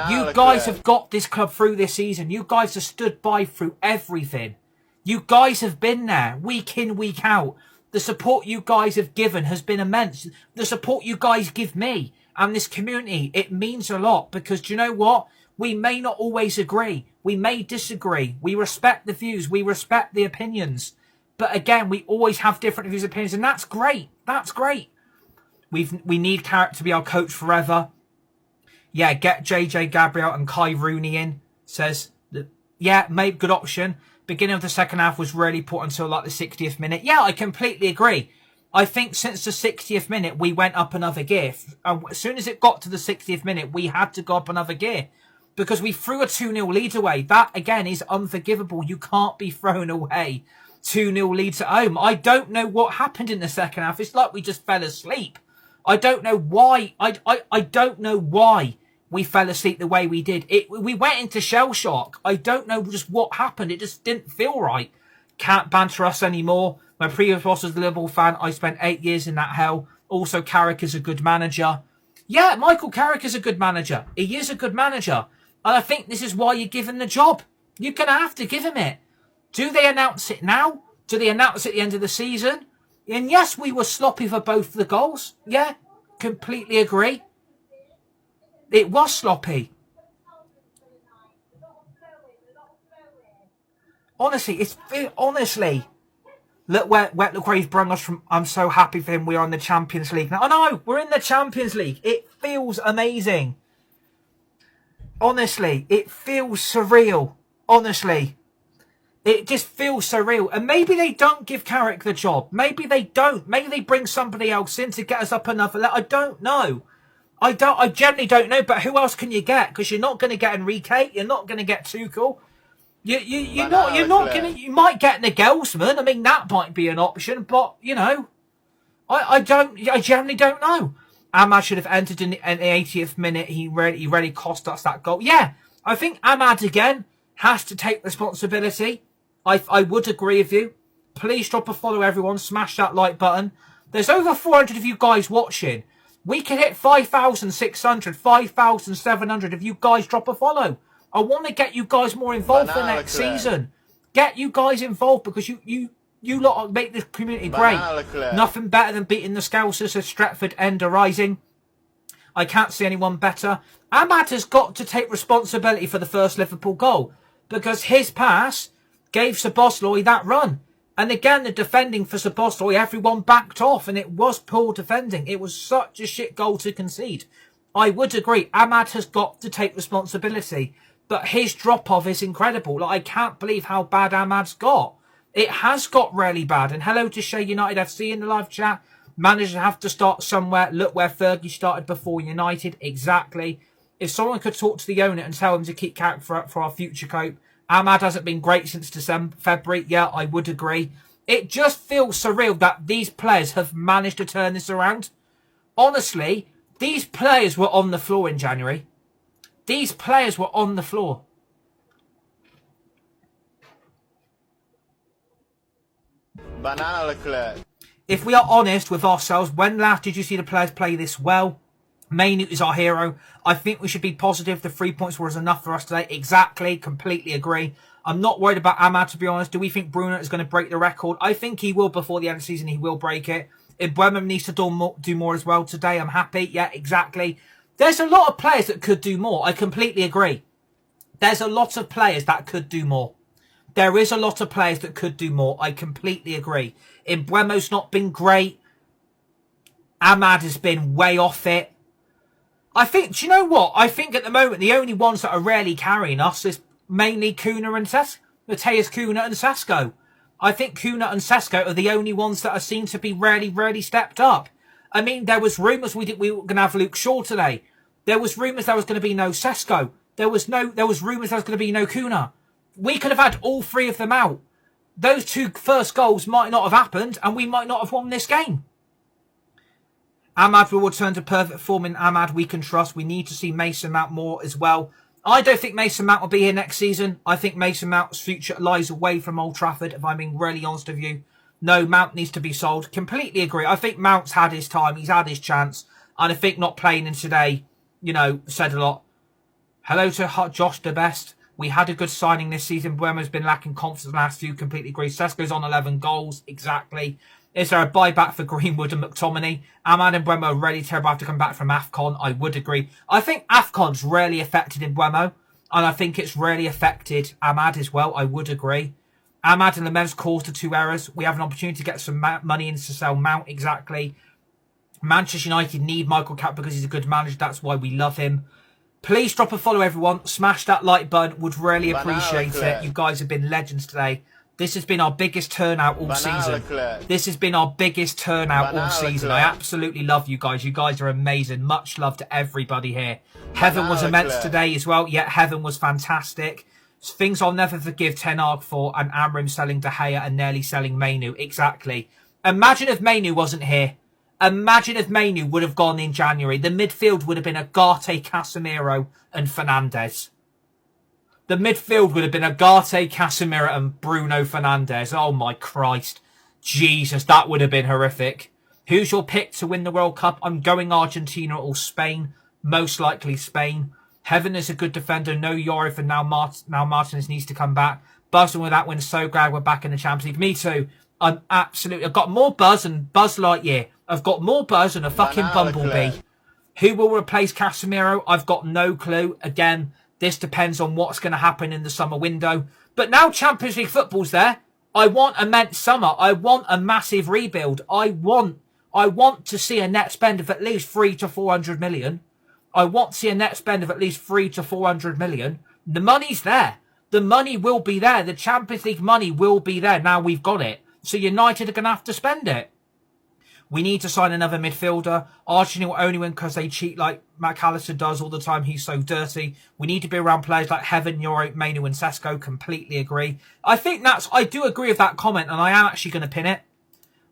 You guys have got this club through this season. You guys have stood by through everything. You guys have been there week in, week out. The support you guys have given has been immense. The support you guys give me and this community, it means a lot, because do you know what? We may not always agree. We may disagree. We respect the views. We respect the opinions. But again, we always have different views and opinions, and that's great. That's great. We need Carrick to be our coach forever. Yeah, get JJ Gabriel and Kai Rooney in, says. Yeah, maybe good option. Beginning of the second half was really put until like the 60th minute. Yeah, I completely agree. I think since the 60th minute, we went up another gear. As soon as it got to the 60th minute, we had to go up another gear. Because we threw a 2-0 lead away. That, again, is unforgivable. You can't be thrown away 2-0 leads at home. I don't know what happened in the second half. It's like we just fell asleep. I don't know why. I don't know why we fell asleep the way we did. We went into shell shock. I don't know just what happened. It just didn't feel right. Can't banter us anymore. My previous boss was a Liverpool fan. I spent 8 years in that hell. Also, Carrick is a good manager. Yeah, Michael Carrick is a good manager. He is a good manager. And I think this is why you're given the job. You're going to have to give him it. Do they announce it now? Do they announce it at the end of the season? And yes, we were sloppy for both the goals. Yeah, completely agree. It was sloppy. Honestly, honestly. Look where he's brought us from. I'm so happy for him. We're on the Champions League now. Oh no, we're in the Champions League. It feels amazing. Honestly, it feels surreal. Honestly. It just feels surreal. And maybe they don't give Carrick the job. Maybe they don't. Maybe they bring somebody else in to get us up another level. I don't know. I generally don't know. But who else can you get? Because you're not going to get Enrique. You're not going to get Tuchel. You're not going to. You might get Nagelsmann. I mean, that might be an option. But you know, I generally don't know. Ahmad should have entered in the 80th minute. He really cost us that goal. Yeah, I think Ahmad again has to take responsibility. I would agree with you. Please drop a follow, everyone. Smash that like button. There's over 400 of you guys watching. We can hit 5,600, 5,700 if you guys drop a follow. I want to get you guys more involved for next season. Get you guys involved, because you lot make this community great. Nothing better than beating the Scousers at Stretford End Rising. I can't see anyone better. Ahmad has got to take responsibility for the first Liverpool goal, because his pass gave Szoboszlai that run. And again, the defending for Szoboszlai, everyone backed off, and it was poor defending. It was such a shit goal to concede. I would agree, Ahmad has got to take responsibility, but his drop-off is incredible. Like, I can't believe how bad Ahmad's got. It has got really bad. And hello to Shea United FC in the live chat. Managers have to start somewhere. Look where Fergie started before United. Exactly. If someone could talk to the owner and tell him to keep Carrick for our future cope. Ahmad hasn't been great since February. Yeah, I would agree. It just feels surreal that these players have managed to turn this around. Honestly, these players were on the floor in January. These players were on the floor.
Banana Leclerc.
If we are honest with ourselves, when last did you see the players play this well? Mainu is our hero. I think we should be positive. The 3 points was enough for us today. Exactly. Completely agree. I'm not worried about Ahmad, to be honest. Do we think Bruno is going to break the record? I think he will before the end of the season. He will break it. Mbeumo needs to do more as well today. I'm happy. Yeah, exactly. There's a lot of players that could do more. I completely agree. There's a lot of players that could do more. There is a lot of players that could do more. I completely agree. Mbeumo's not been great. Ahmad has been way off it. I think, do you know what? I think at the moment, the only ones that are really carrying us is mainly Cunha and Mateus Cunha and Sesko. I think Cunha and Sesko are the only ones that seem to be really stepped up. I mean, there was rumours we were going to have Luke Shaw today. There was rumours there was going to be no Sesko. There was rumours there was going to be no Cunha. We could have had all three of them out. Those two first goals might not have happened, and we might not have won this game. Ahmad will return to perfect form. In Ahmad, we can trust. We need to see Mason Mount more as well. I don't think Mason Mount will be here next season. I think Mason Mount's future lies away from Old Trafford, if I'm being really honest with you. No, Mount needs to be sold. Completely agree. I think Mount's had his time. He's had his chance. And I think not playing in today, said a lot. Hello to Josh the Best. We had a good signing this season. Mbeumo's been lacking confidence in the last few. Completely agree. Sesko's on 11 goals. Exactly. Is there a buyback for Greenwood and McTominay? Ahmad and Mbeumo are really terrible after coming back from AFCON. I would agree. I think AFCON's really affected Mbeumo. And I think it's really affected Ahmad as well. I would agree. Ahmad and Lemens caused the 2 errors. We have an opportunity to get some money in to sell Mount. Exactly. Manchester United need Michael Carrick because he's a good manager. That's why we love him. Please drop a follow, everyone. Smash that like button. Would really appreciate it. You guys have been legends today. This has been our biggest turnout all season. This has been our biggest turnout all season. I absolutely love you guys. You guys are amazing. Much love to everybody here. Heaven was immense today as well. Yeah, Heaven was fantastic. Things I'll never forgive Ten Hag for, and Amram selling De Gea and nearly selling Mainu. Exactly. Imagine if Mainu wasn't here. Imagine if Mainu would have gone in January. The midfield would have been Agate, Casemiro and Fernandes. The midfield would have been Agate, Casemiro and Bruno Fernandes. Oh my Christ. Jesus, that would have been horrific. Who's your pick to win the World Cup? I'm going Argentina or Spain. Most likely Spain. Heaven is a good defender. No Yori for now. Martinez needs to come back. Buzzing with that win. So glad we're back in the Champions League. Me too. I've got more buzz than Buzz Lightyear. I've got more buzz than a fucking bumblebee. Who will replace Casemiro? I've got no clue. Again, this depends on what's going to happen in the summer window. But now Champions League football's there. I want immense summer. I want a massive rebuild. I want to see a net spend of at least 300 to 400 million. I want to see a net spend of at least 300 to 400 million. The money's there. The money will be there. The Champions League money will be there. Now we've got it. So United are going to have to spend it. We need to sign another midfielder. Argentina will only win because they cheat like McAllister does all the time. He's so dirty. We need to be around players like Heaven, Yoro, Mainu and Sesko. Completely agree. I do agree with that comment, and I am actually going to pin it.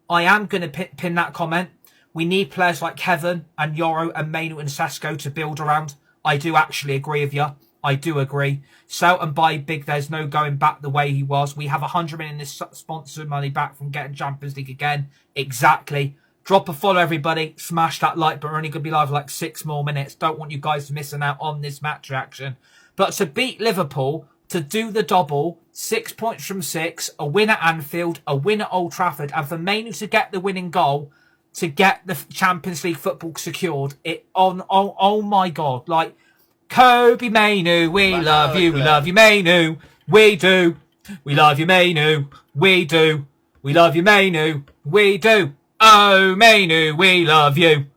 I am going to pin that comment. We need players like Heaven and Yoro and Mainu and Sesko to build around. I do actually agree with you. I do agree. Sell and buy big. There's no going back the way he was. We have 100 million in this sponsor money back from getting Champions League again. Exactly. Drop a follow, everybody. Smash that like button. We're only going to be live for like 6 more minutes. Don't want you guys missing out on this match reaction. But to beat Liverpool, to do the double, 6 points from 6, a win at Anfield, a win at Old Trafford, and for Mainu to get the winning goal, to get the Champions League football secured, oh my God. Like, Kobe Mainu, we love you, Mainu, we do. We love you, Mainu, we do. We love you, Mainu, we do. Oh, Mainu, we love you.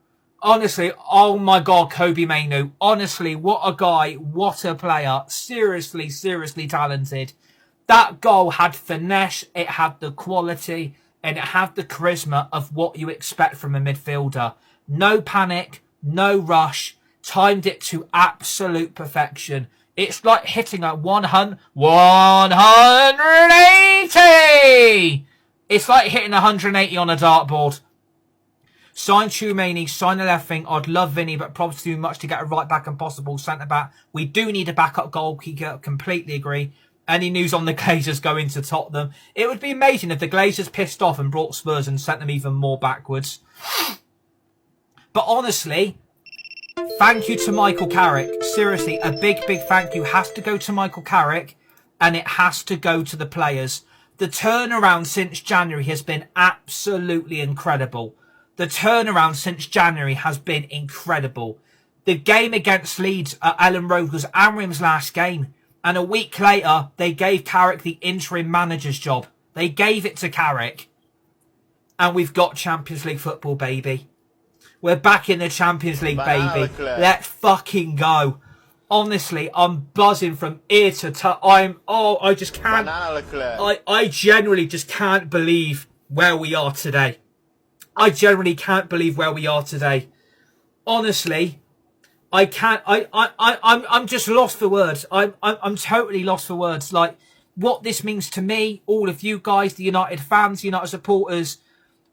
Honestly, oh my God, Kobe Mainu. Honestly, what a guy, what a player. Seriously talented. That goal had finesse, it had the quality, and it had the charisma of what you expect from a midfielder. No panic, no rush, timed it to absolute perfection. It's like hitting a 180! It's like hitting 180 on a dartboard. Sign Tchouaméni, sign the left wing. I'd love Vinny, but probably too much to get a right back and possible centre back. We do need a backup goalkeeper. Completely agree. Any news on the Glazers going to Tottenham? It would be amazing if the Glazers pissed off and brought Spurs and sent them even more backwards. But honestly, thank you to Michael Carrick. Seriously, a big thank you has to go to Michael Carrick, and it has to go to the players. The turnaround since January has been absolutely incredible. The turnaround since January has been incredible. The game against Leeds at Ellen Road was Amrim's last game. And a week later, they gave Carrick the interim manager's job. They gave it to Carrick. And we've got Champions League football, baby. We're back in the Champions League, baby. Let's fucking go. Honestly, I'm buzzing from ear to toe. I just can't. I generally just can't believe where we are today. I generally can't believe where we are today. Honestly, I can't. I'm just lost for words. I'm totally lost for words. Like what this means to me, all of you guys, the United fans, United supporters.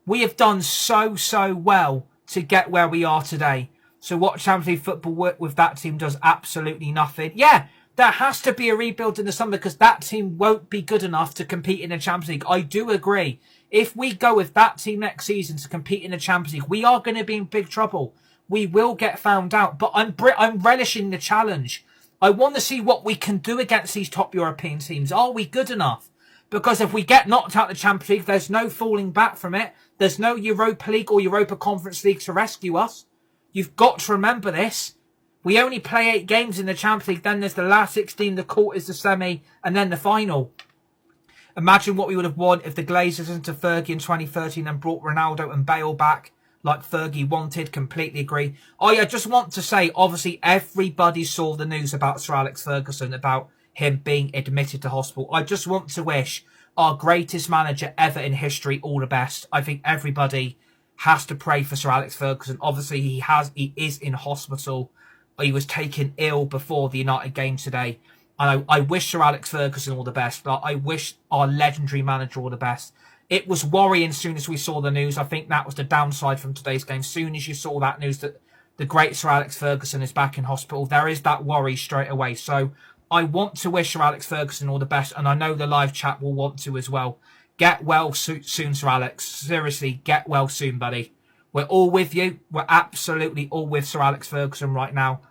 We have done so well to get where we are today. So what Champions League football work with that team does absolutely nothing. Yeah, there has to be a rebuild in the summer because that team won't be good enough to compete in the Champions League. I do agree. If we go with that team next season to compete in the Champions League, we are going to be in big trouble. We will get found out. But I'm relishing the challenge. I want to see what we can do against these top European teams. Are we good enough? Because if we get knocked out of the Champions League, there's no falling back from it. There's no Europa League or Europa Conference League to rescue us. You've got to remember this. We only play 8 games in the Champions League. Then there's the last 16, the quarters, the semi, and then the final. Imagine what we would have won if the Glazers into Fergie in 2013 and brought Ronaldo and Bale back like Fergie wanted. Completely agree. I just want to say, obviously, everybody saw the news about Sir Alex Ferguson, about him being admitted to hospital. I just want to wish our greatest manager ever in history all the best. I think everybody has to pray for Sir Alex Ferguson. Obviously, he is in hospital. He was taken ill before the United game today. And I wish Sir Alex Ferguson all the best. I wish our legendary manager all the best. It was worrying as soon as we saw the news. I think that was the downside from today's game. As soon as you saw that news that the great Sir Alex Ferguson is back in hospital, there is that worry straight away. So I want to wish Sir Alex Ferguson all the best. And I know the live chat will want to as well. Get well soon, Sir Alex. Seriously, get well soon, buddy. We're all with you. We're absolutely all with Sir Alex Ferguson right now.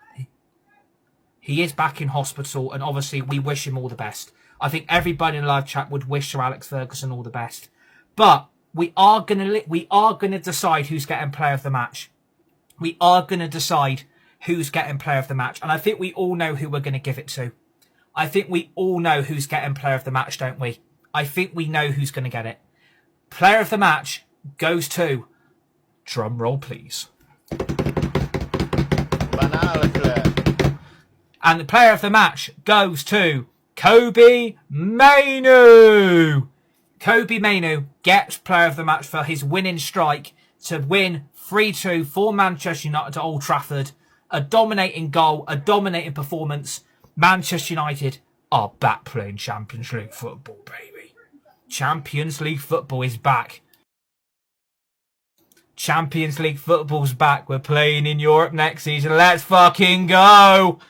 He is back in hospital, and obviously we wish him all the best. I think everybody in the live chat would wish Sir Alex Ferguson all the best. But we are gonna decide who's getting player of the match. We are gonna decide who's getting player of the match, and I think we all know who we're gonna give it to. I think we all know who's getting player of the match, don't we? I think we know who's going to get it. Player of the match goes to... Drum roll, please. And the player of the match goes to Kobbie Mainoo. Kobbie Mainoo gets player of the match for his winning strike to win 3-2 for Manchester United at Old Trafford. A dominating goal, a dominating performance. Manchester United are back playing Champions League football, baby. Champions League football is back. Champions League football's back. We're playing in Europe next season. Let's fucking go.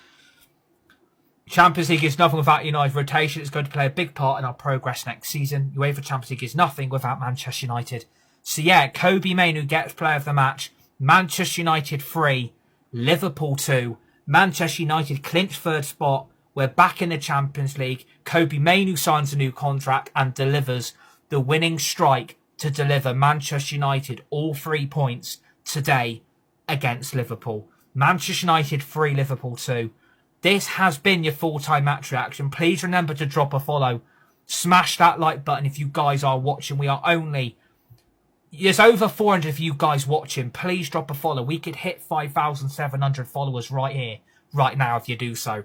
Champions League is nothing without United rotation. It's going to play a big part in our progress next season. UEFA Champions League is nothing without Manchester United. So yeah, Kobbie Mainoo gets player of the match. Manchester United 3, Liverpool 2. Manchester United clinch third spot. We're back in the Champions League. Kobbie Mainoo signs a new contract and delivers the winning strike to deliver Manchester United all 3 points today against Liverpool. Manchester United 3, Liverpool 2. This has been your full-time match reaction. Please remember to drop a follow. Smash that like button if you guys are watching. There's over 400 of you guys watching. Please drop a follow. We could hit 5,700 followers right here, right now if you do so.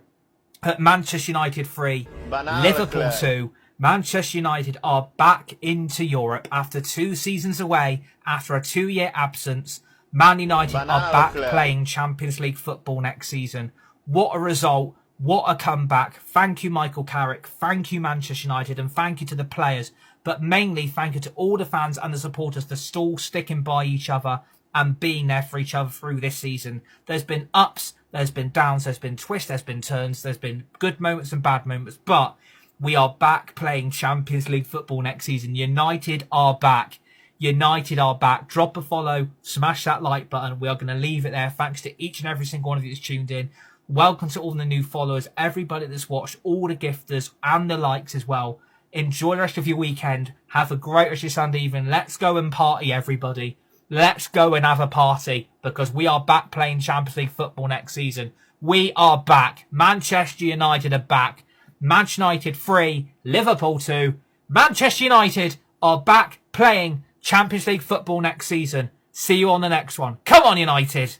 At Manchester United 3, Liverpool 2. Manchester United are back into Europe after 2 seasons away, after a 2-year absence. Man United are back playing Champions League football next season. What a result. What a comeback. Thank you, Michael Carrick. Thank you, Manchester United. And thank you to the players. But mainly thank you to all the fans and the supporters for still sticking by each other and being there for each other through this season. There's been ups, there's been downs, there's been twists, there's been turns, there's been good moments and bad moments. But we are back playing Champions League football next season. United are back. United are back. Drop a follow, smash that like button. We are going to leave it there. Thanks to each and every single one of you that's tuned in. Welcome to all the new followers, everybody that's watched, all the gifters and the likes as well. Enjoy the rest of your weekend. Have a great rest of your Sunday evening. Let's go and party, everybody. let's go and have a party because we are back playing Champions League football next season. We are back. Manchester United are back. Manchester United 3, Liverpool 2. Manchester United are back playing Champions League football next season. See you on the next one. Come on, United.